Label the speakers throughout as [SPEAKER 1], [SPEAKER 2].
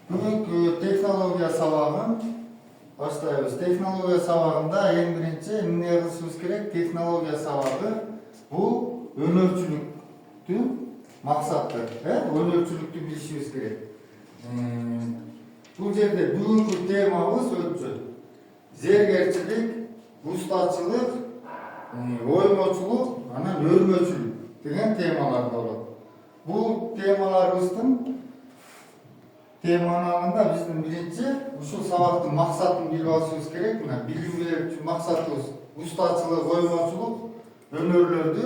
[SPEAKER 1] Бүгүнкү технология сабагын баштайбыз. Технология сабагында эң биринчи эмне кылышыбыз керек? Технология сабагы бул өнөрчүлүктүн максаты, өнөрчүлүктү билишибиз керек. Бул жерде бүгүнкү темабыз өтчү. Зергерчилик, устачылык, оймочулук, анан өрмөчүлүк деген темалар болот. Бул темаларыбыздын теманында биздин биринчи ушул сабактын максатын билип алышыбыз керек. Мына билим берүүчү максатыбыз устачылык, оймочулук, өнөрлөрдү,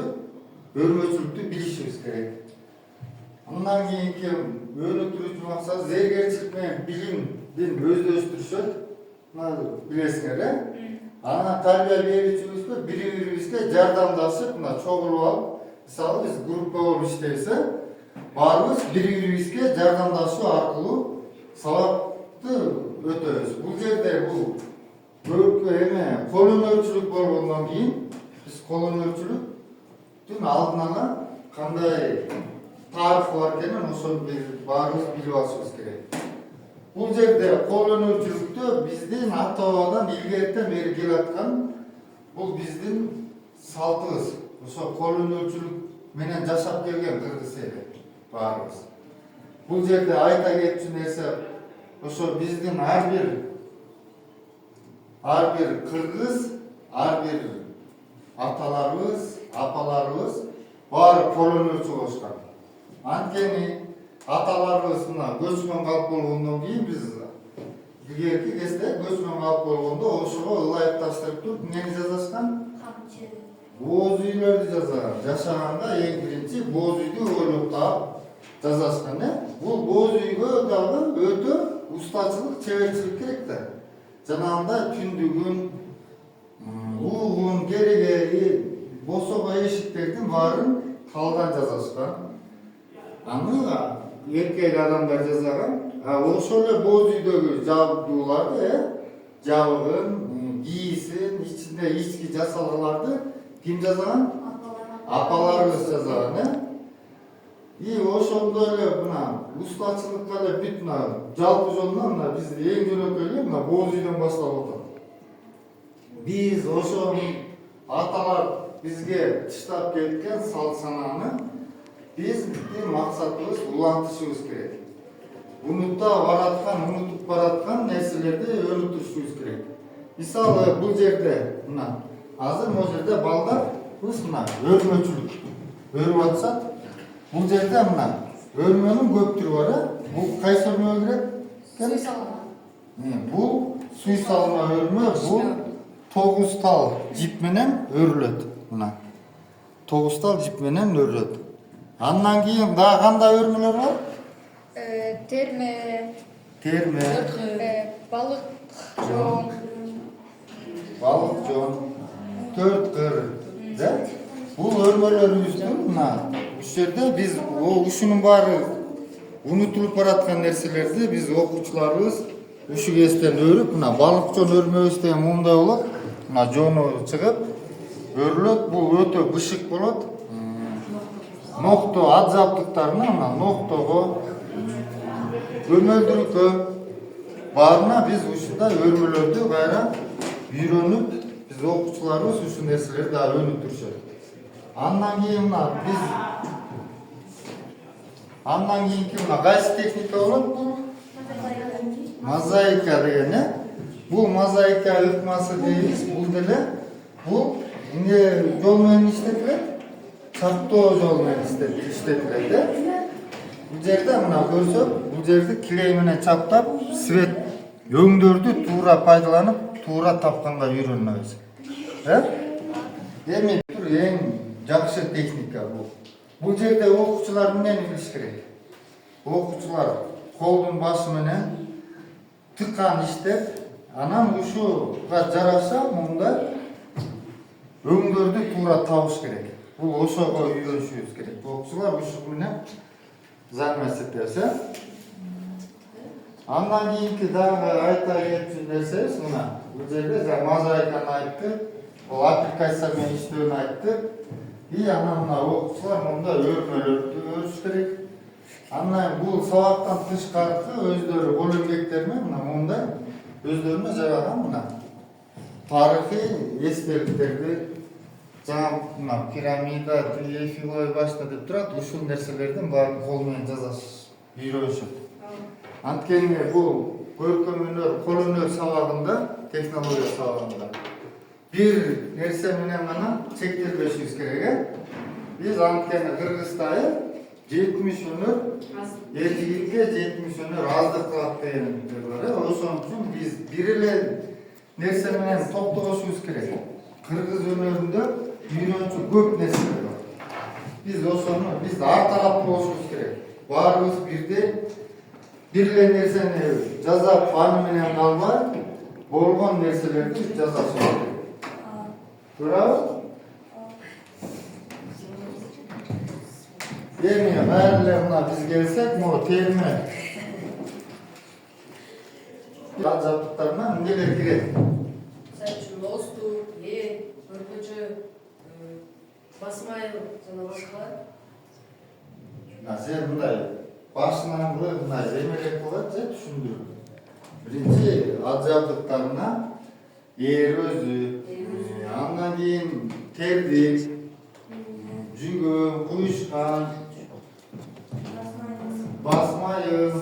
[SPEAKER 1] өрмөчүлүктү билишибиз керек. Андан кийинки өнүктүрүүчү максат зергерчилик менен билимдин өздөштүрүшөт. Мына билесиңер, Анан тарбия берүүчүбүзгө бири-бирибизге жардамдашып, мына чогулуп алып, мисалы биз группа болуп иштейбиз, баарыбыз бири-бирибизге жардамдашуу аркылуу сабакты өтөбүз. Бул жерде бул кол өнөрчүлүк болгондон кийин биз кол өнөрчүлүктүн алдын ала кандай тарыхы бар экенин ошону баарыбыз билип алышыбыз керек. Бул жерде кол өнөрчүлүктө биздин ата-бабадан илгертен бери келаткан бул биздин салтыбыз. Ошо кол өнөрчүлүк менен жашап келген кыргыз эли баарыбыз. Бул жерде айта кетчү нерсе ошо биздин ар бир кыргыз, ар бир аталарыбыз, апаларыбыз баары кол өнөрчү болушкан. Анткени аталарыбыз мына көчмөн калп болгондон кийин биз илгерки кезде көчмөн калп болгондо ошого ылайыкташтырып туруп эмнени жазышкан? Бооз үйлөрдү жазган. Жашаганга эң биринчи бооз үйдү ойлоп таап жазышкан. Бул бооз үйгө дагы өтө устачылык, чеберчилик керек да. Жанагындай түндүгүн, угун, кереге, босого эшиктердин баарын талдан жазышкан. Аны эркек адамдар жасаган. Ошол эле бооз үйдөгү жабдууларды, жабыгын, кийисин, ичинде ички жасалгаларды ким жасаган? Апаларыбыз жасаган, ошондой эле мына устачылыкка эле бүт мына жалпы жолунан мына биз эң жөнөкөй эле мына бооз үйдөн баштап отурат. Биз ошону аталар бизге тыштап кеткен салт санааны биздин максатыбыз улантышыбыз керек. Унутуп бараткан нерселерди өнүктүрүшүбүз керек. Мисалы бул жерде мына азыр могу жерде балдарыбыз мына өрмөчүлүк өрүп атышат. Бул жерде мына өрмөнүн көп түрү бар, Бул кайсы өрмөгө кирет?
[SPEAKER 2] Суй салма.
[SPEAKER 1] Бул суй салма өрмө, бул 9 тал жип менен өрүлөт. Мына 9 тал жип менен өрүлөт. Андан кийин дагы кандай өрмөлөр бар?
[SPEAKER 2] Терме, балык жон,
[SPEAKER 1] төрт кыр. Бул өрмөлөрүбүздүн мына ушул жерде биз ушунун баары унутулуп бараткан нерселерди биз окуучуларыбыз ушу кезден өрүп, мына балык жон өрмөбүз деген мындай болот. Мына жону чыгып өрүлөт. Бул өтө бышык болот. Нокто ат жабдыктарына, мына ноктого, өмөлдүрүккө баарына биз ушундай өрмөлөрдү кайра үйрөнүп, биз окуучуларыбыз ушул нерселерди дагы өнүктүрүшөт. Андан кийин мына кайсы техника болот? Бул мозаика деген, Бул мозаика ыкмасы дейбиз. Бул деле бул эмне жол менен иштетилет? Чаптоо жол менен иштетилет. Бул жерде мына көрсөк, бул жерди клей менен чаптап, свет өңдөрдү туура пайдаланып, туура тапканга үйрөнөбүз. Эми эң жакшы техника бул. Бул жерде окуучулар эмнени билиш керек? Окуучулар колдун башы менен тыккан иштеп, анан ушуга жараша мындай өңдөрдү туура табыш керек. Бул ошого үйрөнүшүбүз керек. Окуучулар ушул менен занятие этебиз. Андан кийинки дагы айта кетчү нерсебиз мына. Бул жерде мозаиканы айттык, бул аппликация менен иштөөнү айттык. Анан мына окуучулар мындай өрмөлөрдү өрүш керек. Андан бул сабактан тышкаркы өздөрү кол эмгектери менен мына мондай өздөрүнө жараган мына тарыхый эстеликтерди жаңа мына пирамида, Эйфелевый башта деп турат, ушул нерселердин баарын кол менен жасаш үйрөнүшөт. Анткени бул көркөм өнөр, кол өнөр сабагында, технология сабагында бир нерсе менен гана чектелбешибиз керек. Биз анткени Кыргызстайы 70 өнөр эркиндикке 70 өнөр аздык кылат дегендер бар. Ошон үчүн биз бир эле нерсе менен токтогошубуз керек. Кыргыз өнөрүндө үйрөнчү көп нерселер бар. Биз ошону биз ар тараптуу болушубуз керек. Баарыбыз бирдей бир эле нерсени жасап аны менен калбай болгон нерселерди жасашыбыз керек. Туурабы? Эми баары мына биз келсек, могу терме жабдыктарына эмнелер кирет?
[SPEAKER 2] Лосту, көрпөчө, басмайыл жана башкалар.
[SPEAKER 1] Сен мындай башынан кылып мындай эмелеп кылат же түшүндүр. Биринчи ат жабдыктарына ээр өзү, андан кийин тердик, жүгө, куюшкан, басмайыл,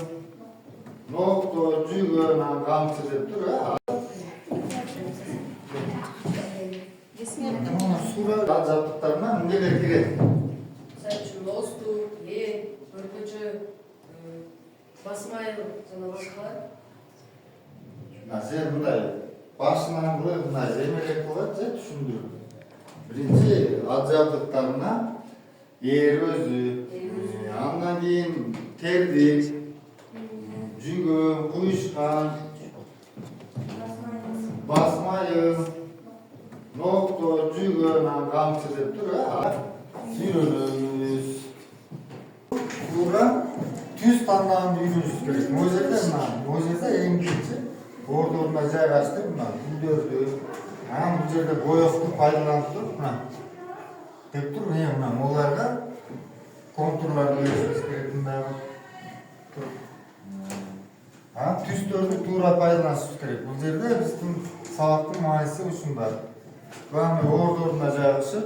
[SPEAKER 1] нокто, жүгө, камчы деп тур, ат жабдыктарына эмнелер кирет?
[SPEAKER 2] Лосту, көрпөчө, басмайыл жана башкалар.
[SPEAKER 1] Сен мындай башынан кылып мындай эмелеп кылат же түшүндүр. Биринчи ат жабдыктарына ээр өзү, андан кийин тердик, жүгө, куюшкан, басмайыл, нокто, жүгө, камчы деп тур, үйрөнөбүз. Туура түз тандаган үйрөнүш керек. Могу жерде эң биринчи ордоруна жайгаштырып, мына гүлдөрдү, анан бул жерде боекту пайдаланып туруп, мына деп туруп, мына моларга контурларды беришибиз керек мындай туруп. Түстөрдү туура пайдаланышыбыз керек. Бул жерде биздин сабактын мааниси ушунда. Главный ордоруна жайгашып,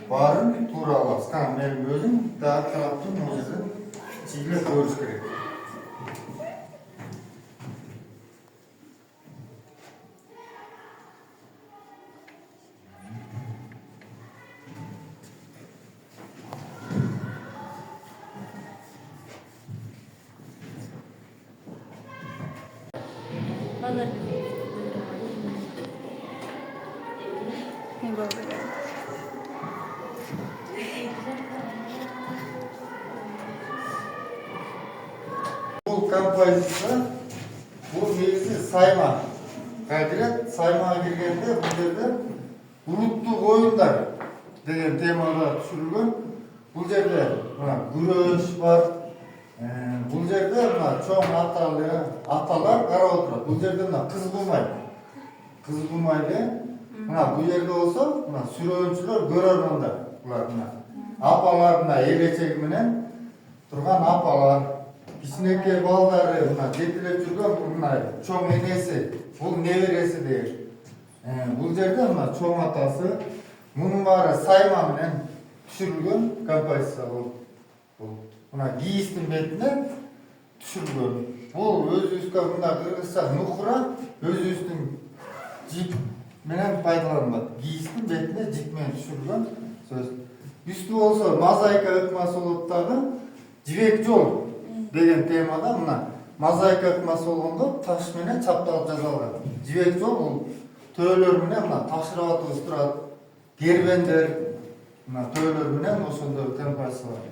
[SPEAKER 1] баарын туура алабыз. Менин өзүм дагы тараптын могу жерде чийлеп көрүш керек. Бул композиция, бул негизи сайма. Кайдырет саймага киргенде бул жерде улуттук оюндар деген темада түшүрүлгөн. Бул жерде күрөш бар. Бул жерде чоң аталар карап отурат. Бул жерде кыз кумай бул жерде болсо сүрөөнчүлөр, көрөрмандар. Булар апалар элечеги менен турган апалар, кичинекей балдары жетилеп жүргөн чоң энеси, бул небереси деген. Бул жерде чоң атасы, мунун баары сайма менен түшүрүлгөн композиция болуп. Кийиздин бетине түшүрүлгөн. Бул өзүбүзгө кыргызча нухра, өзүбүздүн жип менен пайдаланылат. Кийиздин бетине жип менен түшүрүлгөн сөз. Үстү болсо мозаика ыкмасы болот дагы, жибек жол деген темада мозаика ыкмасы болгондо таш менен чапталып жасалган. Жибек жол бул төөлөр менен ташыраатыбыз турат. Гербендер төөлөр менен ошондой композициялар.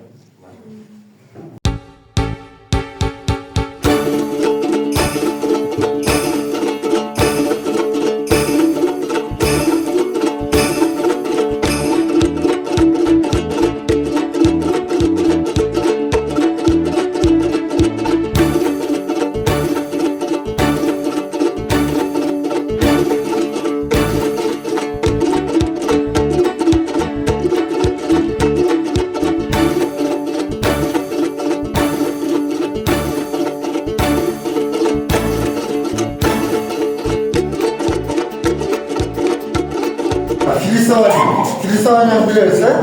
[SPEAKER 1] Filsavayla bilirse,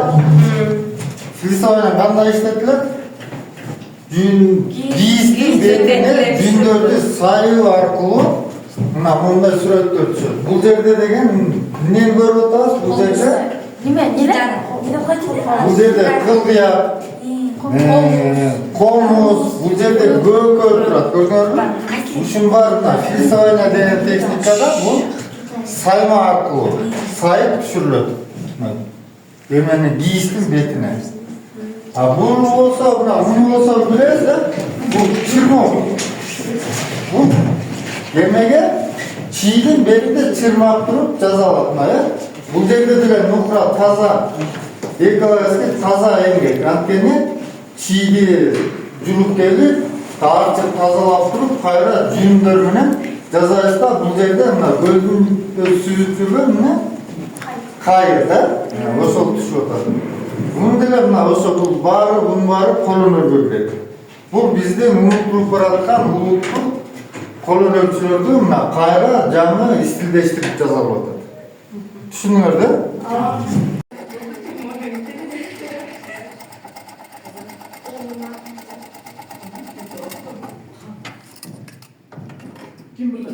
[SPEAKER 1] filsavayla kандай işletilir? Giyistin betine dündörde sayı arkalı bunda suretler düşüyor. Bu yerde degen neni görüp oturasız bu yerde? Bu yerde kılgıya, komuz, bu yerde göğü turat. Gördünüz mü? Uşun barına filsavayla denen teknikada bu sayma arkalı sayıp düşürülür. Yani giyistin betine. Bunu olsa bunu olsa biliriz de bu çırma olur. Bu yemeğe çiğdin belinde çırmak durup cazalatmaya. Bu devletiyle nukra taza ekolojik taza engek. Antkeni çiğdi cülük gelir dağıtıp tazalap durup kayra cündörüne cazayızda bu devde gözün süzütürler mi? Kayırda. Oşok düşü otadı. Bunu dile bu bunun barı kolun ölçülür. Bu bizde umutluluk baratkan umutluluk kolun ölçülürdü kayra canlı istildeştirip cazaladı. Düşünüyor da?
[SPEAKER 3] Kim burada?